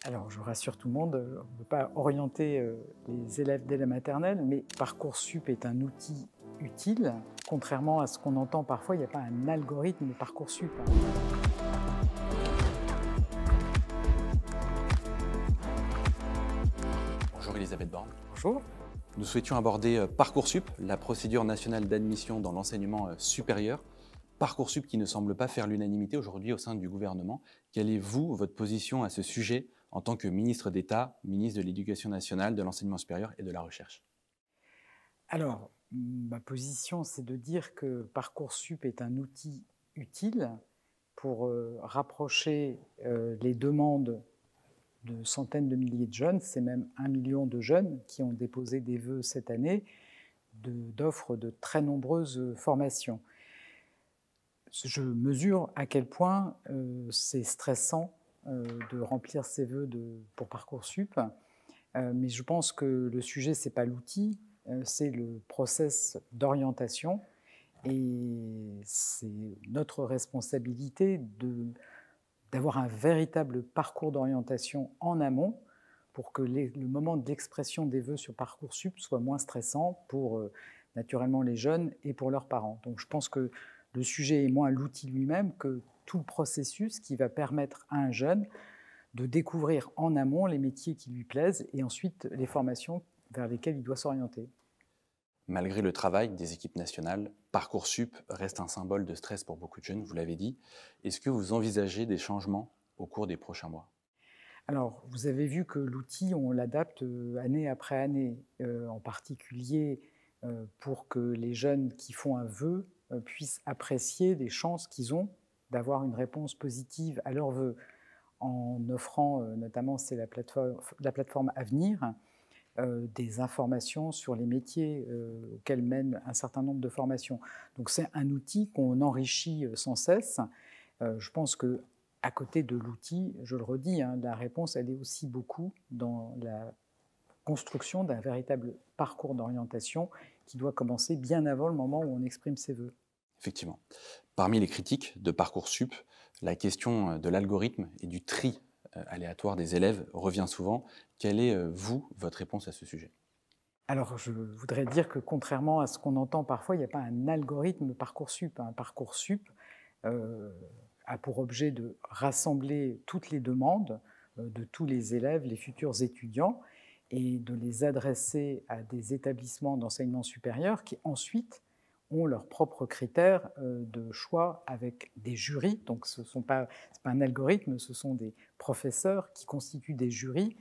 Alors, je rassure tout le monde, on ne veut pas orienter les élèves dès la maternelle, mais Parcoursup est un outil utile. Contrairement à ce qu'on entend parfois, il n'y a pas un algorithme de Parcoursup, hein. Bonjour Elisabeth Borne. Bonjour. Nous souhaitions aborder Parcoursup, la procédure nationale d'admission dans l'enseignement supérieur. Parcoursup qui ne semble pas faire l'unanimité aujourd'hui au sein du gouvernement. Quelle est, vous, votre position à ce sujet en tant que ministre d'État, ministre de l'Éducation nationale, de l'enseignement supérieur et de la recherche? Alors, ma position, c'est de dire que Parcoursup est un outil utile pour rapprocher les demandes de centaines de milliers de jeunes. C'est même 1 million de jeunes qui ont déposé des vœux cette année d'offres de très nombreuses formations. Je mesure à quel point c'est stressant de remplir ses vœux pour Parcoursup, mais je pense que le sujet, ce n'est pas l'outil, c'est le process d'orientation. Et c'est notre responsabilité d'avoir un véritable parcours d'orientation en amont pour que le moment d'expression des vœux sur Parcoursup soit moins stressant pour naturellement les jeunes et pour leurs parents. Donc je pense que le sujet est moins l'outil lui-même que tout le processus qui va permettre à un jeune de découvrir en amont les métiers qui lui plaisent et ensuite les formations vers lesquelles il doit s'orienter. Malgré le travail des équipes nationales, Parcoursup reste un symbole de stress pour beaucoup de jeunes, vous l'avez dit. Est-ce que vous envisagez des changements au cours des prochains mois? Alors, vous avez vu que l'outil, on l'adapte année après année, en particulier pour que les jeunes qui font un vœu puissent apprécier les chances qu'ils ont d'avoir une réponse positive à leur vœu, en offrant, notamment c'est la plateforme Avenir, des informations sur les métiers auxquels mènent un certain nombre de formations. Donc c'est un outil qu'on enrichit sans cesse. Je pense que à côté de l'outil, je le redis, hein, la réponse, elle est aussi beaucoup dans la construction d'un véritable parcours d'orientation qui doit commencer bien avant le moment où on exprime ses vœux. Effectivement. Parmi les critiques de Parcoursup, la question de l'algorithme et du tri aléatoire des élèves revient souvent. Quelle est, vous, votre réponse à ce sujet? Alors, je voudrais dire que contrairement à ce qu'on entend parfois, il n'y a pas un algorithme Parcoursup, hein. Parcoursup a pour objet de rassembler toutes les demandes de tous les élèves, les futurs étudiants, et de les adresser à des établissements d'enseignement supérieur qui ensuite ont leurs propres critères de choix avec des jurys. Donc ce n'est pas un algorithme, ce sont des professeurs qui constituent des jurys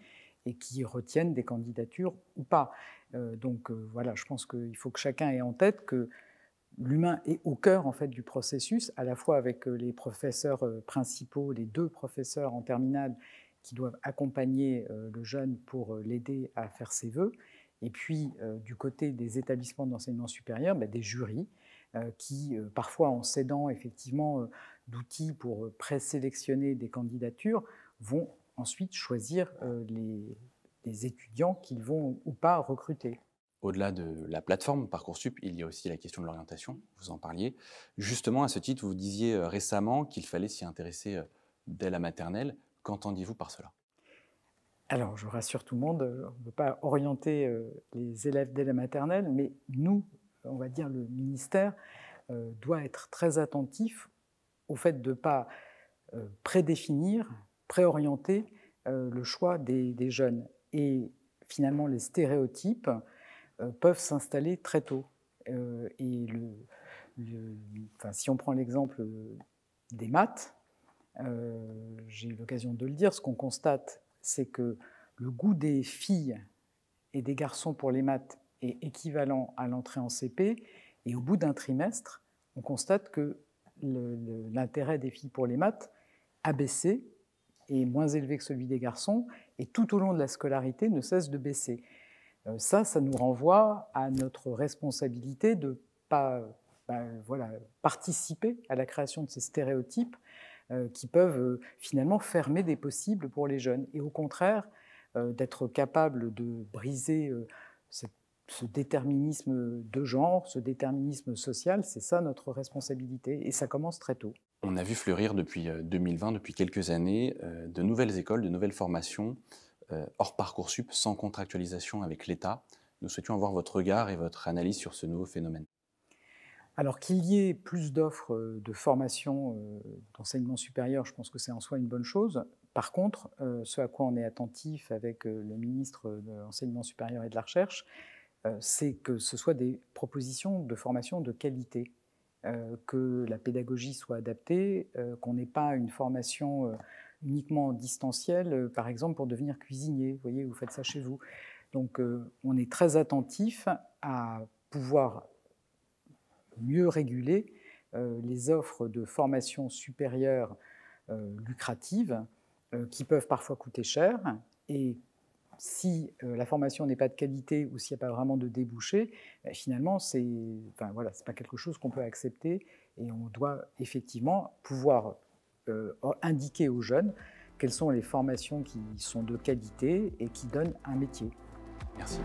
et qui retiennent des candidatures ou pas. Voilà, je pense qu'il faut que chacun ait en tête que l'humain est au cœur en fait du processus, à la fois avec les professeurs principaux, les 2 professeurs en terminale qui doivent accompagner le jeune pour l'aider à faire ses vœux, et puis du côté des établissements d'enseignement supérieur, des jurys qui, parfois en s'aidant effectivement d'outils pour présélectionner des candidatures, vont ensuite choisir les étudiants qu'ils vont ou pas recruter. Au-delà de la plateforme Parcoursup, il y a aussi la question de l'orientation, vous en parliez. Justement, à ce titre, vous disiez récemment qu'il fallait s'y intéresser dès la maternelle. Qu'entendiez-vous par cela? Alors, je rassure tout le monde, on ne veut pas orienter les élèves dès la maternelle, mais nous, on va dire le ministère, doit être très attentif au fait de ne pas prédéfinir, préorienter le choix des jeunes. Et finalement, les stéréotypes peuvent s'installer très tôt. Et si on prend l'exemple des maths, j'ai eu l'occasion de le dire, ce qu'on constate, c'est que le goût des filles et des garçons pour les maths est équivalent à l'entrée en CP, et au bout d'un trimestre, on constate que l'intérêt des filles pour les maths a baissé, est moins élevé que celui des garçons, et tout au long de la scolarité ne cesse de baisser. Ça nous renvoie à notre responsabilité de ne pas participer à la création de ces stéréotypes qui peuvent finalement fermer des possibles pour les jeunes. Et au contraire, d'être capable de briser ce déterminisme de genre, ce déterminisme social, c'est ça notre responsabilité. Et ça commence très tôt. On a vu fleurir depuis 2020, depuis quelques années, de nouvelles écoles, de nouvelles formations hors Parcoursup, sans contractualisation avec l'État. Nous souhaitions avoir votre regard et votre analyse sur ce nouveau phénomène. Alors qu'il y ait plus d'offres de formation d'enseignement supérieur, je pense que c'est en soi une bonne chose. Par contre, ce à quoi on est attentif avec le ministre de l'Enseignement supérieur et de la Recherche, c'est que ce soit des propositions de formation de qualité, que la pédagogie soit adaptée, qu'on n'ait pas une formation uniquement distancielle, par exemple pour devenir cuisinier. Vous voyez, vous faites ça chez vous. Donc on est très attentif à pouvoir mieux réguler les offres de formation supérieure lucratives qui peuvent parfois coûter cher. Et si la formation n'est pas de qualité ou s'il n'y a pas vraiment de débouché, finalement, c'est voilà, pas quelque chose qu'on peut accepter et on doit effectivement pouvoir indiquer aux jeunes quelles sont les formations qui sont de qualité et qui donnent un métier. Merci.